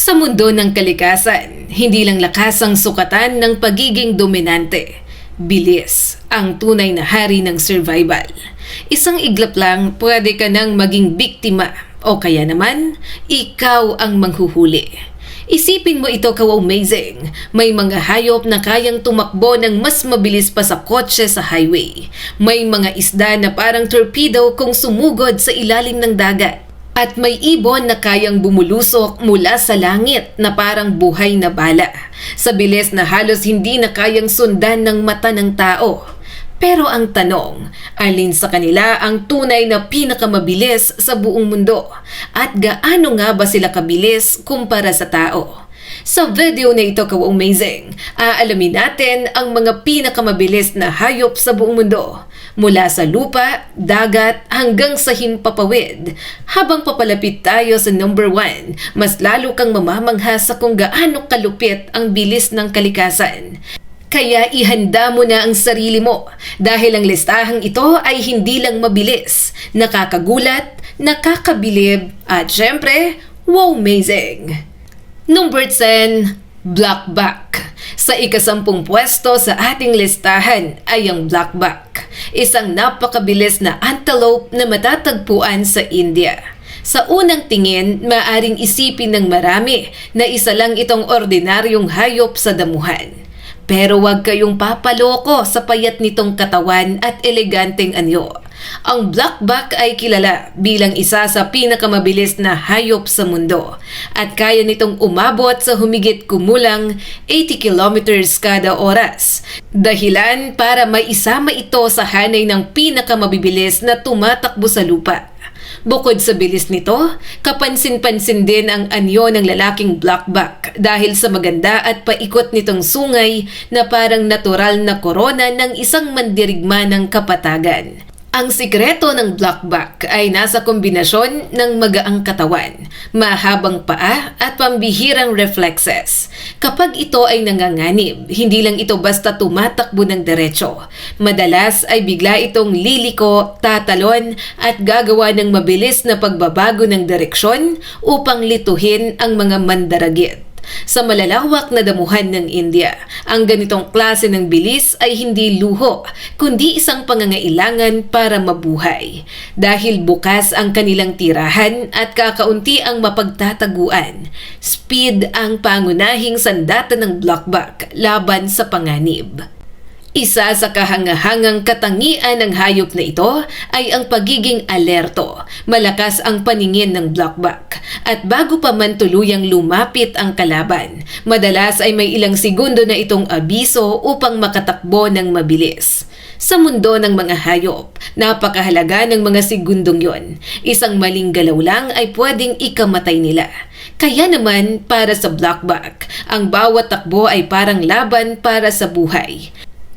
Sa mundo ng kalikasan, hindi lang lakas ang sukatan ng pagiging dominante. Bilis ang tunay na hari ng survival. Isang iglap lang, pwede ka nang maging biktima o kaya naman, ikaw ang manghuhuli. Isipin mo ito ka-amazing. May mga hayop na kayang tumakbo ng mas mabilis pa sa kotse sa highway. May mga isda na parang torpedo kung sumugod sa ilalim ng dagat. At may ibon na kayang bumulusok mula sa langit na parang buhay na bala. Sa bilis na halos hindi na kayang sundan ng mata ng tao. Pero ang tanong, alin sa kanila ang tunay na pinakamabilis sa buong mundo? At gaano nga ba sila kabilis kumpara sa tao? Sa video na ito ka-amazing, aalamin natin ang mga pinakamabilis na hayop sa buong mundo. Mula sa lupa, dagat, hanggang sa himpapawid. Habang papalapit tayo sa number 1, mas lalo kang mamamangha sa kung gaano kalupit ang bilis ng kalikasan. Kaya ihanda mo na ang sarili mo dahil ang listahang ito ay hindi lang mabilis, nakakagulat, nakakabilib, at syempre, wow-amazing! Number 10, Blackback. Sa ika-10 pwesto sa ating listahan ay ang Blackback, isang napakabilis na antelope na matatagpuan sa India. Sa unang tingin, maaring isipin ng marami na isa lang itong ordinaryong hayop sa damuhan. Pero huwag kayong papaloko sa payat nitong katawan at eleganteng anyo. Ang Blackback ay kilala bilang isa sa pinakamabilis na hayop sa mundo at kaya nitong umabot sa humigit kumulang 80 kilometers kada oras. Dahilan para maisama ito sa hanay ng pinakamabibilis na tumatakbo sa lupa. Bukod sa bilis nito, kapansin-pansin din ang anyo ng lalaking Blackback dahil sa maganda at paikot nitong sungay na parang natural na korona ng isang mandirigma ng kapatagan. Ang sikreto ng Blackback ay nasa kombinasyon ng magaang katawan, mahabang paa at pambihirang reflexes. Kapag ito ay nanganganib, hindi lang ito basta tumatakbo ng diretso. Madalas ay bigla itong liliko, tatalon at gagawa ng mabilis na pagbabago ng direksyon upang lituhin ang mga mandaragit. Sa malalawak na damuhan ng India, ang ganitong klase ng bilis ay hindi luho, kundi isang pangangailangan para mabuhay. Dahil bukas ang kanilang tirahan at kakaunti ang mapagtataguan, speed ang pangunahing sandata ng Blackback laban sa panganib. Isa sa kahangahangang katangian ng hayop na ito ay ang pagiging alerto. Malakas ang paningin ng Blackback. At bago pa man tuluyang lumapit ang kalaban, madalas ay may ilang segundo na itong abiso upang makatakbo ng mabilis. Sa mundo ng mga hayop, napakahalaga ng mga segundong yon. Isang maling galaw lang ay pwedeng ikamatay nila. Kaya naman, para sa Blackback, ang bawat takbo ay parang laban para sa buhay.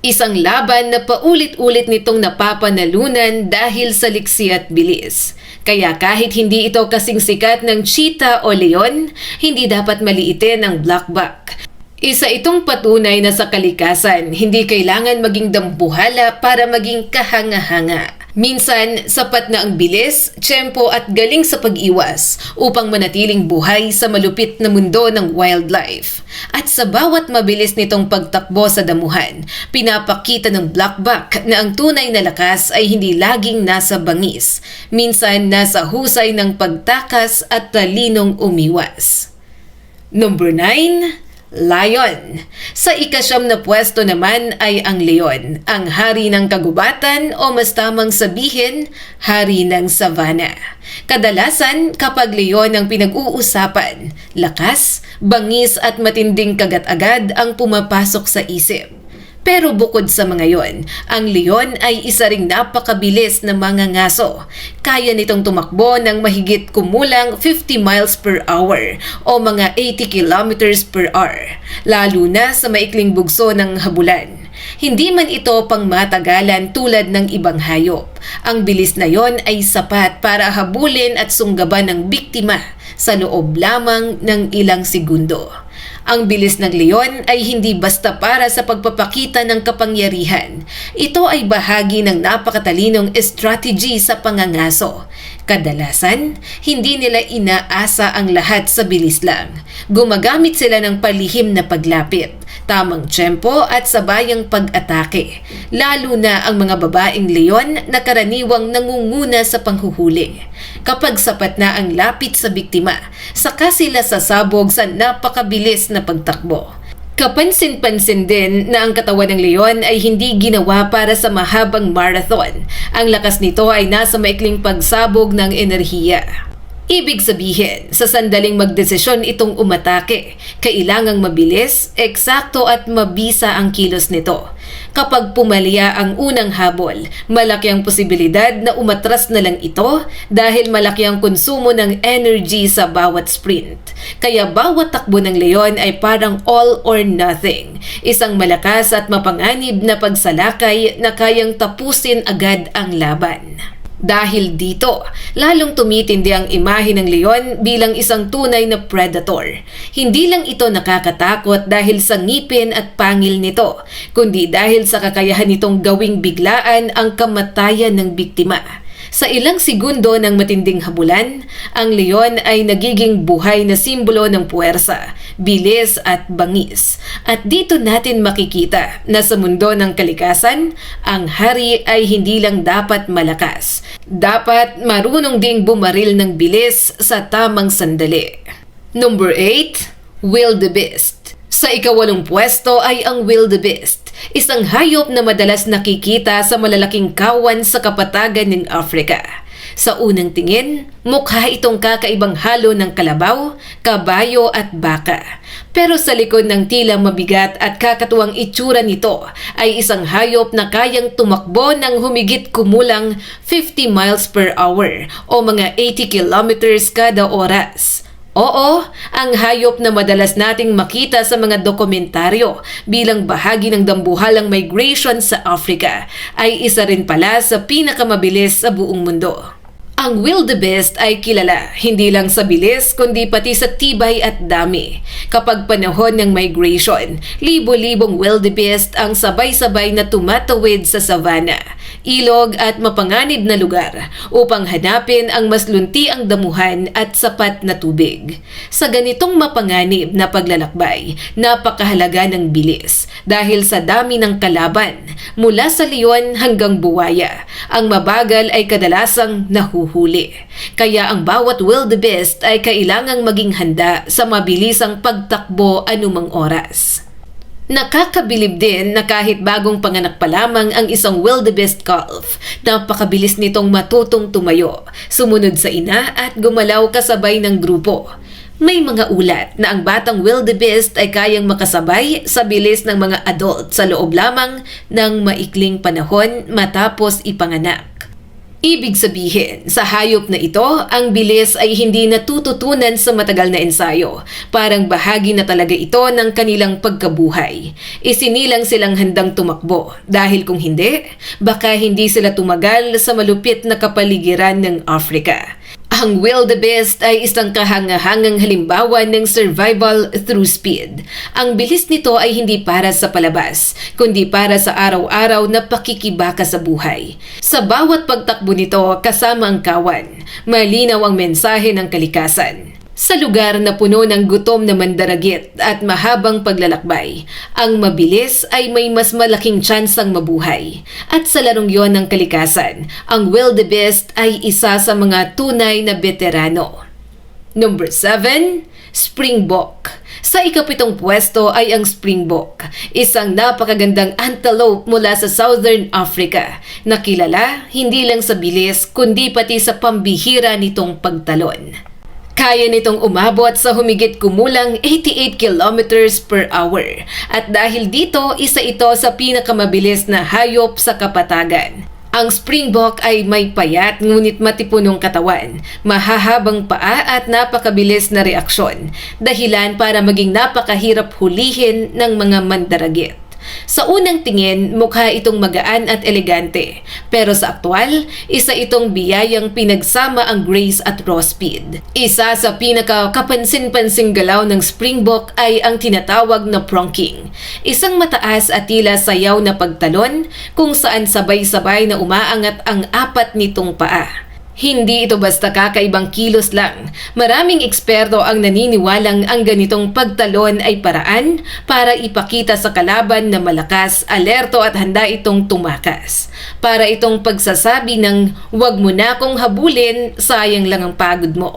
Isang laban na paulit-ulit nitong napapanalunan dahil sa liksi at bilis. Kaya kahit hindi ito kasing sikat ng cheetah o leon, hindi dapat maliitin ang Blackback. Isa itong patunay na sa kalikasan, hindi kailangan maging dambuhala para maging kahanga-hanga. Minsan, sapat na ang bilis, tiyempo at galing sa pag-iwas upang manatiling buhay sa malupit na mundo ng wildlife. At sa bawat mabilis nitong pagtakbo sa damuhan, pinapakita ng Blackback na ang tunay na lakas ay hindi laging nasa bangis. Minsan, nasa husay ng pagtakas at talinong umiwas. Number 9, Lion. Sa ika-9 na pwesto naman ay ang leon, ang hari ng kagubatan o mas tamang sabihin, hari ng savana. Kadalasan, kapag leon ang pinag-uusapan, lakas, bangis at matinding kagat-agad ang pumapasok sa isip. Pero bukod sa mga yon, ang leon ay isa ring napakabilis na mangangaso. Kaya nitong tumakbo ng mahigit kumulang 50 miles per hour o mga 80 kilometers per hour, lalo na sa maikling bugso ng habulan. Hindi man ito pang matagalan tulad ng ibang hayop. Ang bilis na yon ay sapat para habulin at sunggaban ng biktima sa loob lamang ng ilang segundo. Ang bilis ng leon ay hindi basta para sa pagpapakita ng kapangyarihan. Ito ay bahagi ng napakatalinong strategy sa pangangaso. Kadalasan, hindi nila inaasa ang lahat sa bilis lang. Gumagamit sila ng palihim na paglapit, tamang tiyempo at sabayang pag-atake, lalo na ang mga babaeng leon na karaniwang nangunguna sa panghuhuli. Kapag sapat na ang lapit sa biktima, saka sila sasabog sa napakabilis na pagtakbo. Kapansin-pansin din na ang katawan ng leon ay hindi ginawa para sa mahabang marathon. Ang lakas nito ay nasa maikling pagsabog ng enerhiya. Ibig sabihin, sa sandaling magdesisyon itong umatake, kailangang mabilis, eksakto at mabisa ang kilos nito. Kapag pumalya ang unang habol, malaki ang posibilidad na umatras na lang ito dahil malaki ang konsumo ng energy sa bawat sprint. Kaya bawat takbo ng leon ay parang all or nothing, isang malakas at mapanganib na pagsalakay na kayang tapusin agad ang laban. Dahil dito, lalong tumitindi ang imahe ng leon bilang isang tunay na predator. Hindi lang ito nakakatakot dahil sa ngipin at pangil nito, kundi dahil sa kakayahan nitong gawing biglaan ang kamatayan ng biktima. Sa ilang segundo ng matinding habulan, ang leon ay nagiging buhay na simbolo ng puwersa, bilis at bangis. At dito natin makikita na sa mundo ng kalikasan, ang hari ay hindi lang dapat malakas. Dapat marunong ding bumaril ng bilis sa tamang sandali. Number 8. Wildebeest. Sa ika-8 pwesto ay ang wildebeest, isang hayop na madalas nakikita sa malalaking kawan sa kapatagan ng Africa. Sa unang tingin, mukha itong kakaibang halo ng kalabaw, kabayo at baka. Pero sa likod ng tila mabigat at kakatuwang itsura nito ay isang hayop na kayang tumakbo ng humigit kumulang 50 miles per hour o mga 80 kilometers kada oras. Oo, ang hayop na madalas nating makita sa mga dokumentaryo bilang bahagi ng dambuhalang migration sa Africa ay isa rin pala sa pinakamabilis sa buong mundo. Ang wildebeest ay kilala hindi lang sa bilis kundi pati sa tibay at dami. Kapag panahon ng migration, libo-libong wildebeest ang sabay-sabay na tumatawid sa savanna, ilog at mapanganib na lugar upang hanapin ang mas luntiang damuhan at sapat na tubig. Sa ganitong mapanganib na paglalakbay, napakahalaga ng bilis dahil sa dami ng kalaban, mula sa leon hanggang buwaya, ang mabagal ay kadalasang nahuhuli. Kaya ang bawat wildebeest ay kailangang maging handa sa mabilisang pagtakbo anumang oras. Nakakabilib din na kahit bagong panganak pa lamang ang isang wildebeest calf, napakabilis nitong matutong tumayo, sumunod sa ina at gumalaw kasabay ng grupo. May mga ulat na ang batang wildebeest ay kayang makasabay sa bilis ng mga adult sa loob lamang ng maikling panahon matapos ipanganak. Ibig sabihin, sa hayop na ito, ang bilis ay hindi natututunan sa matagal na ensayo. Parang bahagi na talaga ito ng kanilang pagkabuhay. Isinilang silang handang tumakbo dahil kung hindi, baka hindi sila tumagal sa malupit na kapaligiran ng Africa. Ang wildebeest ay isang kahangahangang halimbawa ng survival through speed. Ang bilis nito ay hindi para sa palabas, kundi para sa araw-araw na pakikibaka sa buhay. Sa bawat pagtakbo nito kasama ang kawan, malinaw ang mensahe ng kalikasan. Sa lugar na puno ng gutom na mandaragit at mahabang paglalakbay, ang mabilis ay may mas malaking tsansang mabuhay. At sa larong yon ng kalikasan, ang wildebeest ay isa sa mga tunay na veterano. Number 7. Springbok. Sa ika-7 pwesto ay ang springbok, isang napakagandang antelope mula sa Southern Africa, na kilala hindi lang sa bilis kundi pati sa pambihira nitong pagtalon. Kaya nitong umabot sa humigit kumulang 88 kilometers per hour at dahil dito isa ito sa pinakamabilis na hayop sa kapatagan. Ang springbok ay may payat ngunit matipunong katawan, mahahabang paa at napakabilis na reaksyon, dahilan para maging napakahirap hulihin ng mga mandaragit. Sa unang tingin, mukha itong magaan at elegante. Pero sa aktwal, isa itong biyayang pinagsama ang grace at raw speed. Isa sa pinaka-kapansin-pansing galaw ng springbok ay ang tinatawag na pronking. Isang mataas at tila sayaw na pagtalon kung saan sabay-sabay na umaangat ang 4 nitong paa. Hindi ito basta kakaibang kilos lang. Maraming eksperto ang naniniwalang ang ganitong pagtalon ay paraan para ipakita sa kalaban na malakas, alerto at handa itong tumakas. Para itong pagsasabi ng "wag mo na akong habulin, sayang lang ang pagod mo."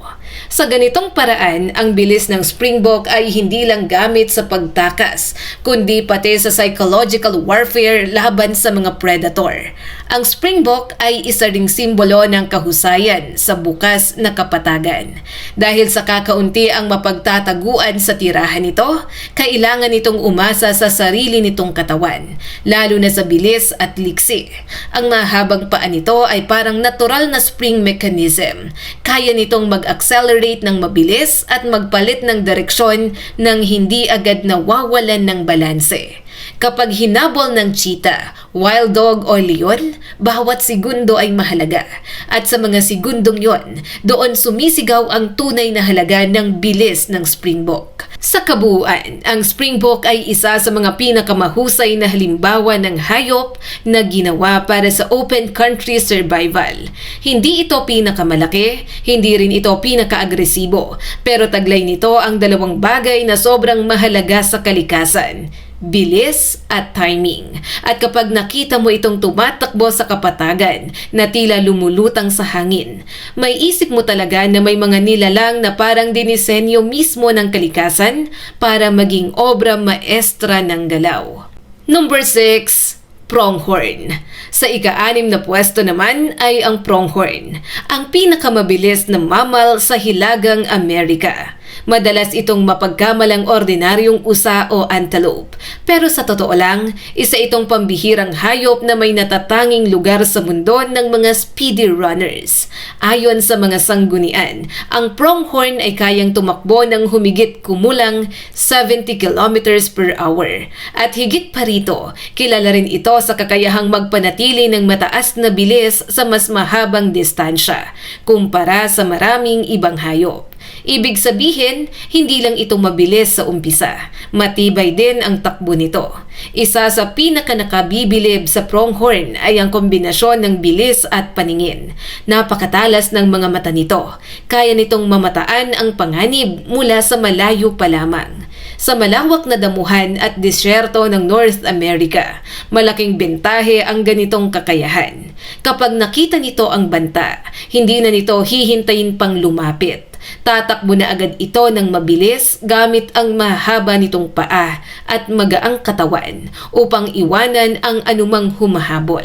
Sa ganitong paraan, ang bilis ng Springbok ay hindi lang gamit sa pagtakas, kundi pati sa psychological warfare laban sa mga predator. Ang Springbok ay isa ring simbolo ng kahusayan sa bukas na kapatagan. Dahil sa kakaunti ang mapagtataguan sa tirahan nito, kailangan itong umasa sa sarili nitong katawan, lalo na sa bilis at liksi. Ang mahabang paa nito ay parang natural na spring mechanism. Kaya nitong mag-accelerate ng mabilis at magpalit ng direksyon nang hindi agad nawawalan ng balanse. Kapag hinabol ng cheetah, wild dog o leon, bawat segundo ay mahalaga. At sa mga segundong yon, doon sumisigaw ang tunay na halaga ng bilis ng Springbok. Sa kabuuan, ang Springbok ay isa sa mga pinakamahusay na halimbawa ng hayop na ginawa para sa open country survival. Hindi ito pinakamalaki, hindi rin ito pinakaagresibo, pero taglay nito ang dalawang bagay na sobrang mahalaga sa kalikasan: bilis at timing. At kapag nakita mo itong tumatakbo sa kapatagan na tila lumulutang sa hangin, may isip mo talaga na may mga nilalang na parang dinisenyo mismo ng kalikasan para maging obra maestra ng galaw. Number 6. Pronghorn. Sa ika-6 na pwesto naman ay ang pronghorn, ang pinakamabilis na mammal sa Hilagang Amerika. Madalas itong mapagkamalang ordinaryong usa o antelope. Pero sa totoo lang, isa itong pambihirang hayop na may natatanging lugar sa mundo ng mga speedy runners. Ayon sa mga sanggunian, ang pronghorn ay kayang tumakbo ng humigit kumulang 70 kilometers per hour. At higit pa rito, kilala rin ito sa kakayahang magpanatili ng mataas na bilis sa mas mahabang distansya kumpara sa maraming ibang hayop. Ibig sabihin, hindi lang ito mabilis sa umpisa, matibay din ang takbo nito. Isa sa pinakanakabibilib sa pronghorn ay ang kombinasyon ng bilis at paningin. Napakatalas ng mga mata nito, kaya nitong mamataan ang panganib mula sa malayo pa lamang. Sa malawak na damuhan at disyerto ng North America, malaking bentahe ang ganitong kakayahan. Kapag nakita nito ang banta, hindi na nito hihintayin pang lumapit. Tatakbo na agad ito ng mabilis gamit ang mahaba nitong paa at magaang katawan upang iwanan ang anumang humahabol.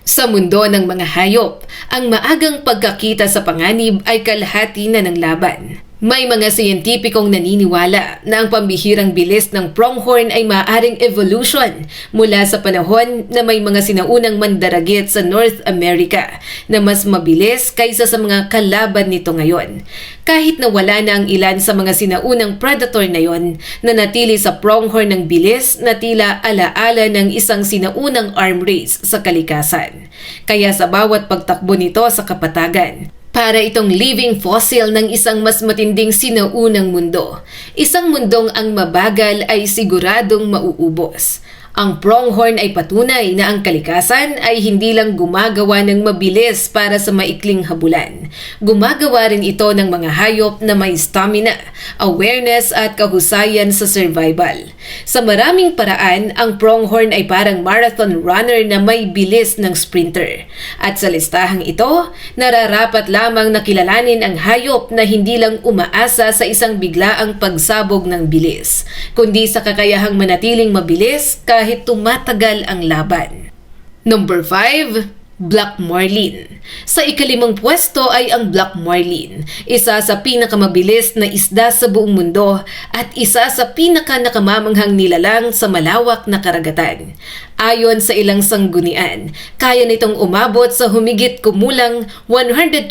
Sa mundo ng mga hayop, ang maagang pagkakita sa panganib ay kalahati na ng laban. May mga siyentipikong naniniwala na ang pambihirang bilis ng pronghorn ay maaaring evolution mula sa panahon na may mga sinaunang mandaragit sa North America na mas mabilis kaysa sa mga kalaban nito ngayon. Kahit na wala na ang ilan sa mga sinaunang predator na yon, nanatili sa pronghorn ng bilis na tila alaala ng isang sinaunang arm race sa kalikasan. Kaya sa bawat pagtakbo nito sa kapatagan, para itong living fossil ng isang mas matinding sinaunang mundo. Isang mundong ang mabagal ay siguradong mauubos. Ang pronghorn ay patunay na ang kalikasan ay hindi lang gumagawa ng mabilis para sa maikling habulan. Gumagawa rin ito ng mga hayop na may stamina, awareness at kahusayan sa survival. Sa maraming paraan, ang pronghorn ay parang marathon runner na may bilis ng sprinter. At sa listahang ito, nararapat lamang na kilalanin ang hayop na hindi lang umaasa sa isang biglaang pagsabog ng bilis, kundi sa kakayahang manatiling mabilis kahit tumatagal ang laban. Number 5. Black Marlin. Sa ika-5 pwesto ay ang Black Marlin, isa sa pinakamabilis na isda sa buong mundo at isa sa pinaka-nakamamanghang nilalang sa malawak na karagatan. Ayon sa ilang sanggunian, kaya nitong umabot sa humigit kumulang 129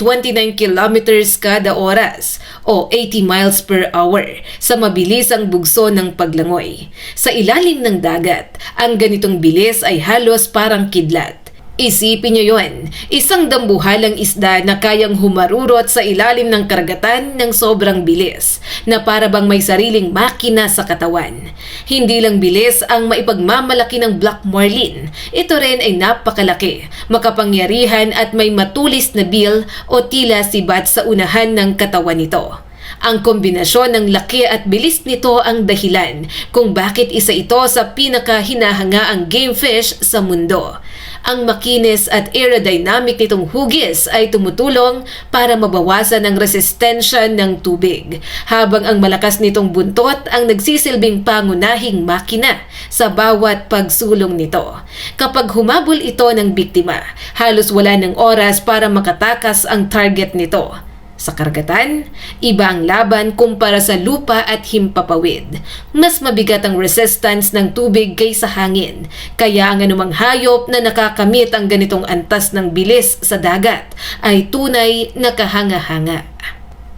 kilometers kada oras o 80 miles per hour sa mabilisang bugso ng paglangoy. Sa ilalim ng dagat, ang ganitong bilis ay halos parang kidlat. Isipin niyo yon, isang dambuhalang isda na kayang humarurot sa ilalim ng karagatan ng sobrang bilis, na para bang may sariling makina sa katawan. Hindi lang bilis ang maipagmamalaki ng Black Marlin, ito rin ay napakalaki, makapangyarihan at may matulis na bill o tila sibat sa unahan ng katawan nito. Ang kombinasyon ng laki at bilis nito ang dahilan kung bakit isa ito sa pinakahinahangaang game fish sa mundo. Ang makinis at aerodynamic nitong hugis ay tumutulong para mabawasan ang resistensya ng tubig, habang ang malakas nitong buntot ang nagsisilbing pangunahing makina sa bawat pagsulong nito. Kapag humabol ito ng biktima, halos wala ng oras para makatakas ang target nito. Sa karagatan, iba ang laban kumpara sa lupa at himpapawid. Mas mabigat ang resistance ng tubig kaysa hangin, kaya ang anumang hayop na nakakamit ang ganitong antas ng bilis sa dagat ay tunay na kahanga-hanga.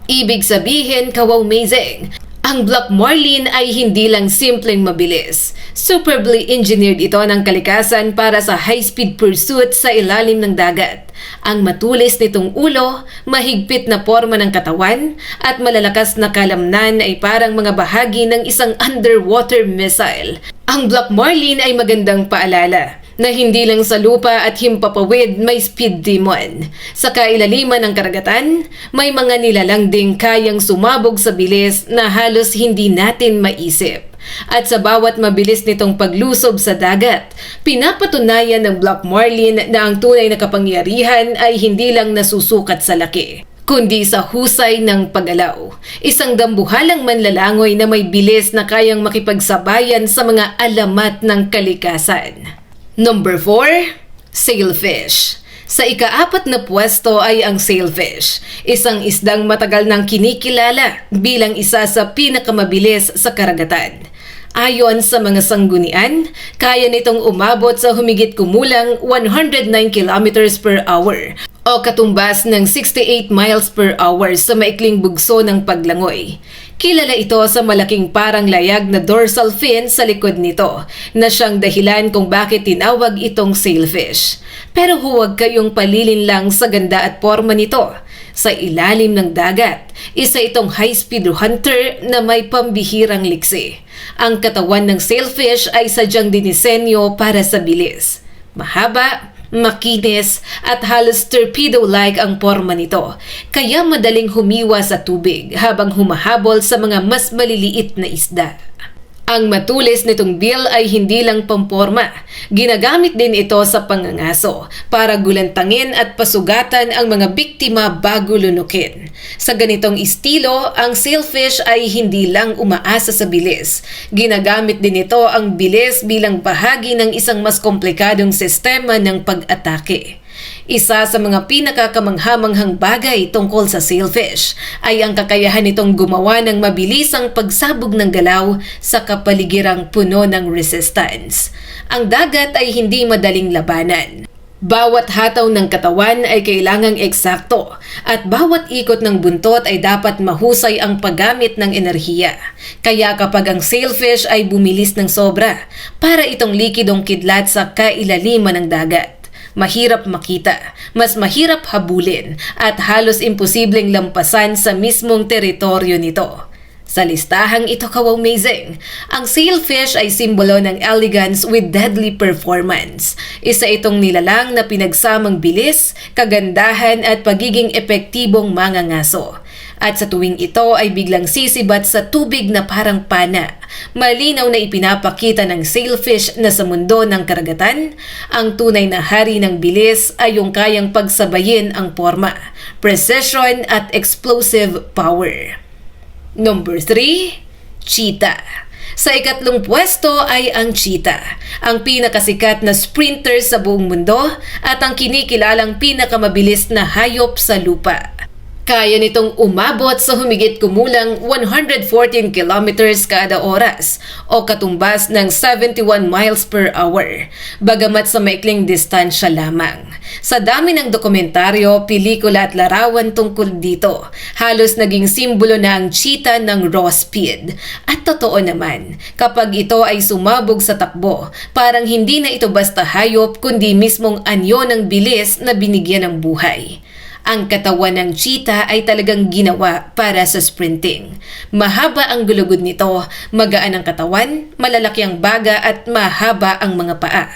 Ibig sabihin, Kawawmazing, ang Black Marlin ay hindi lang simpleng mabilis. Superbly engineered ito ng kalikasan para sa high-speed pursuit sa ilalim ng dagat. Ang matulis nitong ulo, mahigpit na forma ng katawan, at malalakas na kalamnan ay parang mga bahagi ng isang underwater missile. Ang Black Marlin ay magandang paalala na hindi lang sa lupa at himpapawid may speed demon. Sa kailaliman ng karagatan, may mga nilalang ding kayang sumabog sa bilis na halos hindi natin maisip. At sa bawat mabilis nitong paglusob sa dagat, pinapatunayan ng Black Marlin na ang tunay na kapangyarihan ay hindi lang nasusukat sa laki, kundi sa husay ng paggalaw. Isang dambuhalang manlalangoy na may bilis na kayang makipagsabayan sa mga alamat ng kalikasan. Number 4, sailfish. Sa ika-4 na pwesto ay ang sailfish, isang isdang matagal nang kinikilala bilang isa sa pinakamabilis sa karagatan. Ayon sa mga sanggunian, kaya nitong umabot sa humigit kumulang 109 kilometers per hour o katumbas ng 68 miles per hour sa maikling bugso ng paglangoy. Kilala ito sa malaking parang layag na dorsal fin sa likod nito na siyang dahilan kung bakit tinawag itong sailfish. Pero huwag kayong palilin lang sa ganda at forma nito. Sa ilalim ng dagat, isa itong high-speed hunter na may pambihirang liksi. Ang katawan ng sailfish ay sadyang dinisenyo para sa bilis. Mahaba, makinis at halos torpedo-like ang forma nito, kaya madaling humiwa sa tubig habang humahabol sa mga mas maliliit na isda. Ang matulis nitong bill ay hindi lang pamporma. Ginagamit din ito sa pangangaso para gulantangin at pasugatan ang mga biktima bago lunukin. Sa ganitong estilo, ang sailfish ay hindi lang umaasa sa bilis. Ginagamit din ito ang bilis bilang bahagi ng isang mas komplikadong sistema ng pag-atake. Isa sa mga pinakakamanghamanghang bagay tungkol sa sailfish ay ang kakayahan nitong gumawa ng mabilisang pagsabog ng galaw sa kapaligirang puno ng resistance. Ang dagat ay hindi madaling labanan. Bawat hataw ng katawan ay kailangang eksakto at bawat ikot ng buntot ay dapat mahusay ang paggamit ng enerhiya. Kaya kapag ang sailfish ay bumilis ng sobra, para itong likidong kidlat sa kailaliman ng dagat. Mahirap makita, mas mahirap habulin at halos imposibleng lampasan sa mismong teritoryo nito. Sa listahang ito, Kawawmazing, ang sailfish ay simbolo ng elegance with deadly performance. Isa itong nilalang na pinagsamang bilis, kagandahan at pagiging epektibong mangangaso. At sa tuwing ito ay biglang sisibat sa tubig na parang pana. Malinaw na ipinapakita ng sailfish na sa mundo ng karagatan, ang tunay na hari ng bilis ay yung kayang pagsabayin ang forma, precision at explosive power. Number 3, cheetah. Sa ika-3 pwesto ay ang cheetah, ang pinakasikat na sprinter sa buong mundo at ang kinikilalang pinakamabilis na hayop sa lupa. Kaya nitong umabot sa humigit kumulang 114 kilometers kada oras o katumbas ng 71 miles per hour, bagamat sa maikling distansya lamang. Sa dami ng dokumentaryo, pelikula at larawan tungkol dito, halos naging simbolo na ang cheetah ng raw speed. At totoo naman, kapag ito ay sumabog sa takbo, parang hindi na ito basta hayop kundi mismong anyo ng bilis na binigyan ng buhay. Ang katawan ng cheetah ay talagang ginawa para sa sprinting. Mahaba ang gulugod nito, magaan ang katawan, malalaki ang baga at mahaba ang mga paa.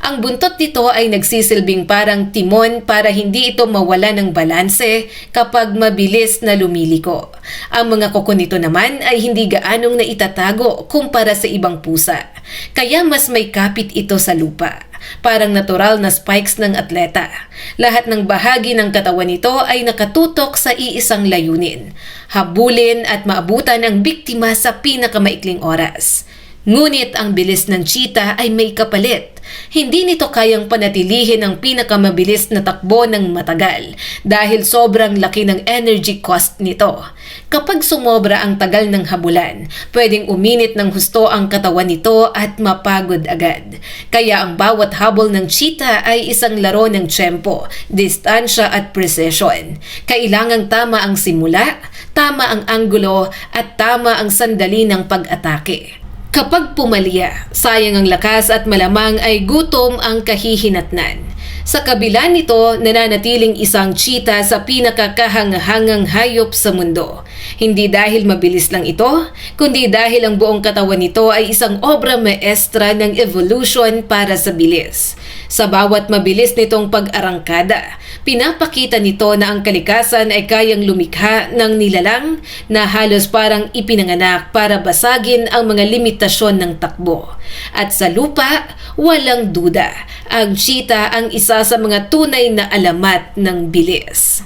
Ang buntot nito ay nagsisilbing parang timon para hindi ito mawala ng balanse kapag mabilis na lumiliko. Ang mga kuko nito naman ay hindi gaanong naitatago kumpara sa ibang pusa, kaya mas may kapit ito sa lupa. Parang natural na spikes ng atleta. Lahat ng bahagi ng katawan nito ay nakatutok sa iisang layunin: habulin at maabutan ang biktima sa pinakamaikling oras. Ngunit ang bilis ng cheetah ay may kapalit. Hindi nito kayang panatilihin ang pinakamabilis na takbo ng matagal dahil sobrang laki ng energy cost nito. Kapag sumobra ang tagal ng habulan, pwedeng uminit ng husto ang katawan nito at mapagod agad. Kaya ang bawat habol ng cheetah ay isang laro ng tiyempo, distansya at precision. Kailangang tama ang simula, tama ang anggulo at tama ang sandali ng pag-atake. Kapag pumalya, sayang ang lakas at malamang ay gutom ang kahihinatnan. Sa kabila nito, nananatiling isang cheetah sa pinakakahangahangang hayop sa mundo. Hindi dahil mabilis lang ito, kundi dahil ang buong katawan nito ay isang obra maestra ng evolution para sa bilis. Sa bawat mabilis nitong pag-arangkada, pinapakita nito na ang kalikasan ay kayang lumikha ng nilalang na halos parang ipinanganak para basagin ang mga limitasyon ng takbo. At sa lupa, walang duda, ang cheetah ang isa sa mga tunay na alamat ng bilis.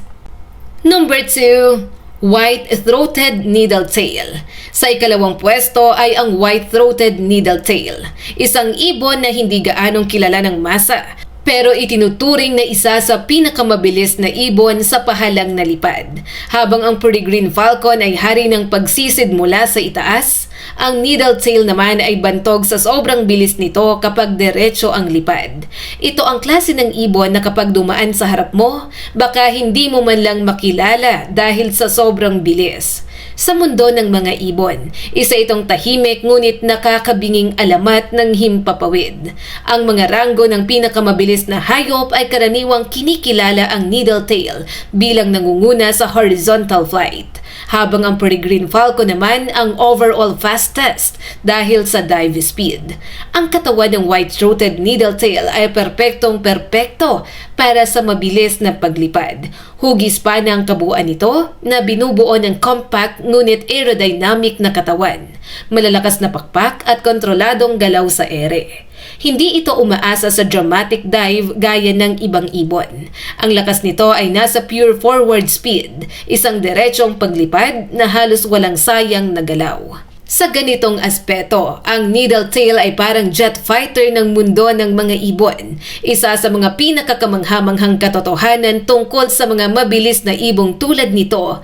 Number 2. White-throated needletail. Sa ikalawang pwesto ay ang white-throated needletail, isang ibon na hindi gaanong kilala ng masa, pero itinuturing na isa sa pinakamabilis na ibon sa pahalang nalipad. Habang ang peregrine falcon ay hari ng pagsisid mula sa itaas, ang needletail naman ay bantog sa sobrang bilis nito kapag diretso ang lipad. Ito ang klase ng ibon na kapag dumaan sa harap mo, baka hindi mo man lang makilala dahil sa sobrang bilis. Sa mundo ng mga ibon, isa itong tahimik ngunit nakakabinging alamat ng himpapawid. Ang mga ranggo ng pinakamabilis na hayop ay karaniwang kinikilala ang needletail bilang nangunguna sa horizontal flight, habang ang peregrine falcon naman ang overall fastest dahil sa dive speed. Ang katawan ng white-throated needletail ay perpektong-perpekto para sa mabilis na paglipad. Hugis pa ng kabuuan nito na binubuo ng compact ngunit aerodynamic na katawan, malalakas na pakpak at kontroladong galaw sa ere. Hindi ito umaasa sa dramatic dive gaya ng ibang ibon. Ang lakas nito ay nasa pure forward speed, isang diretsong paglipad na halos walang sayang na galaw. Sa ganitong aspeto, ang needletail ay parang jet fighter ng mundo ng mga ibon. Isa sa mga pinakakamanghamanghang katotohanan tungkol sa mga mabilis na ibong tulad nito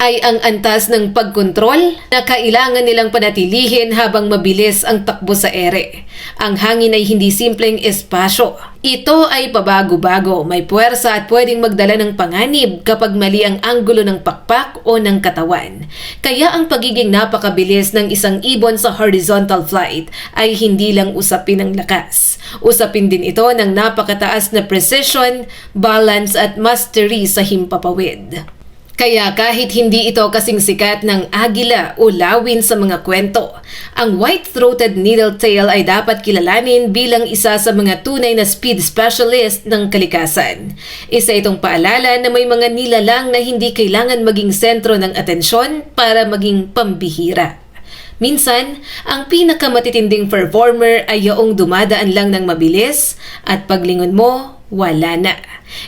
ay ang antas ng pagkontrol na kailangan nilang panatilihin habang mabilis ang takbo sa ere. Ang hangin ay hindi simpleng espasyo. Ito ay pabago-bago, may puwersa at pwedeng magdala ng panganib kapag mali ang anggulo ng pakpak o ng katawan. Kaya ang pagiging napakabilis ng isang ibon sa horizontal flight ay hindi lang usapin ng lakas. Usapin din ito ng napakataas na precision, balance at mastery sa himpapawid. Kaya kahit hindi ito kasing sikat ng agila o lawin sa mga kwento, ang white-throated needletail ay dapat kilalanin bilang isa sa mga tunay na speed specialist ng kalikasan. Isa itong paalala na may mga nilalang na hindi kailangan maging sentro ng atensyon para maging pambihira. Minsan, ang pinakamatitinding performer ay yaong dumadaan lang ng mabilis at paglingon mo, wala na.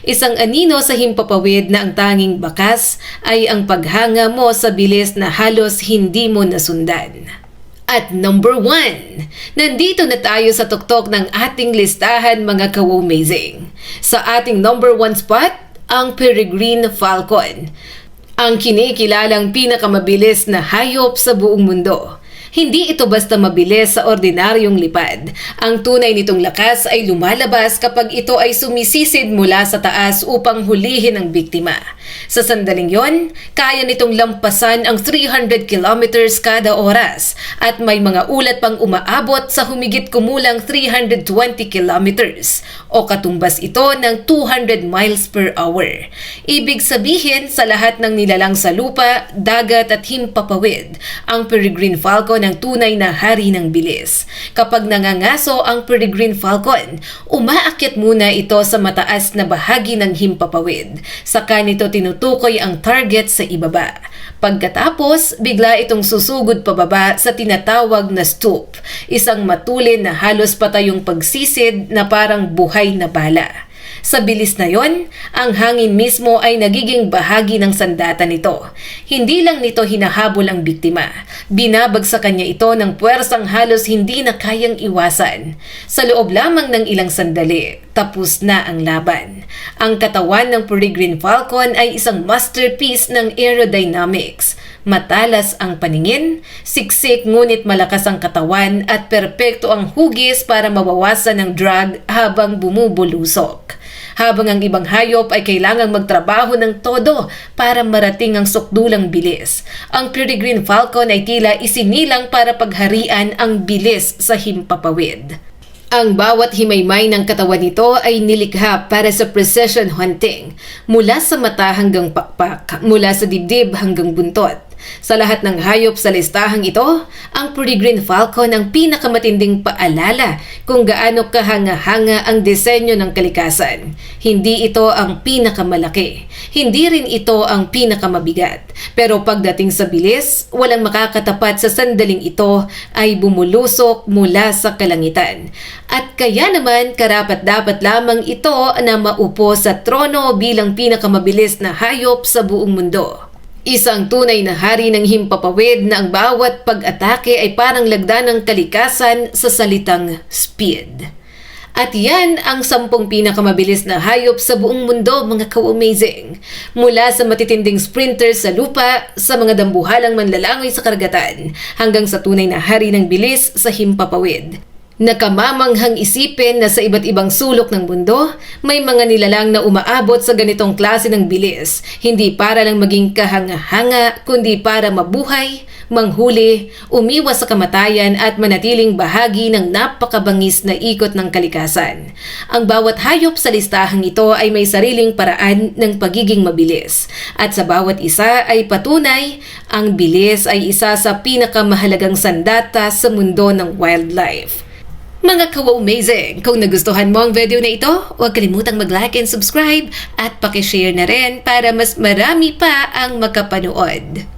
Isang anino sa himpapawid na ang tanging bakas ay ang paghanga mo sa bilis na halos hindi mo nasundan. At number 1, nandito na tayo sa tuktok ng ating listahan mga ka-amazing. Sa ating number 1 spot, ang peregrine falcon. Ang kinikilalang pinakamabilis na hayop sa buong mundo. Hindi ito basta mabilis sa ordinaryong lipad. Ang tunay nitong lakas ay lumalabas kapag ito ay sumisisid mula sa taas upang hulihin ang biktima. Sa sandaling yon, kaya nitong lampasan ang 300 kilometers kada oras at may mga ulat pang umaabot sa humigit kumulang 320 kilometers o katumbas ito ng 200 miles per hour. Ibig sabihin sa lahat ng nilalang sa lupa, dagat at himpapawid, ang peregrine falcon ang tunay na hari ng bilis. Kapag nangangaso ang peregrine falcon, umaakyat muna ito sa mataas na bahagi ng himpapawid. Saka nito tinutukoy ang target sa ibaba. Pagkatapos, bigla itong susugod pababa sa tinatawag na stoop, isang matulin na halos patayong pagsisid na parang buhay na bala. Sa bilis na yon, ang hangin mismo ay nagiging bahagi ng sandata nito. Hindi lang nito hinahabol ang biktima. Binabagsakan niya ito ng puwersang halos hindi na kayang iwasan. Sa loob lamang ng ilang sandali, tapos na ang laban. Ang katawan ng peregrine falcon ay isang masterpiece ng aerodynamics. Matalas ang paningin, siksik ngunit malakas ang katawan at perpekto ang hugis para mabawasan ng drag habang bumubulusok. Habang ang ibang hayop ay kailangang magtrabaho ng todo para marating ang sukdulang bilis. Ang peregrine falcon ay tila isinilang para pagharian ang bilis sa himpapawid. Ang bawat himaymay ng katawan nito ay nilikha para sa precision hunting, mula sa mata hanggang pakpak, mula sa dibdib hanggang buntot. Sa lahat ng hayop sa listahang ito, ang peregrine falcon ang pinakamatinding paalala kung gaano kahanga-hanga ang disenyo ng kalikasan. Hindi ito ang pinakamalaki. Hindi rin ito ang pinakamabigat. Pero pagdating sa bilis, walang makakatapat sa sandaling ito ay bumulusok mula sa kalangitan. At kaya naman karapat-dapat lamang ito na maupo sa trono bilang pinakamabilis na hayop sa buong mundo. Isang tunay na hari ng himpapawid na ang bawat pag-atake ay parang lagda ng kalikasan sa salitang speed. At yan ang 10 pinakamabilis na hayop sa buong mundo, mga ka-amazing. Mula sa matitinding sprinters sa lupa, sa mga dambuhalang manlalangoy sa karagatan, hanggang sa tunay na hari ng bilis sa himpapawid. Nakamamanghang isipin na sa iba't ibang sulok ng mundo, may mga nilalang na umaabot sa ganitong klase ng bilis, hindi para lang maging kahanga-hanga, kundi para mabuhay, manghuli, umiwas sa kamatayan at manatiling bahagi ng napakabangis na ikot ng kalikasan. Ang bawat hayop sa listahang ito ay may sariling paraan ng pagiging mabilis. At sa bawat isa ay patunay, ang bilis ay isa sa pinakamahalagang sandata sa mundo ng wildlife. Mga ka-amazing, kung nagustuhan mo ang video na ito, huwag kalimutang mag-like and subscribe at pakishare na rin para mas marami pa ang makapanood.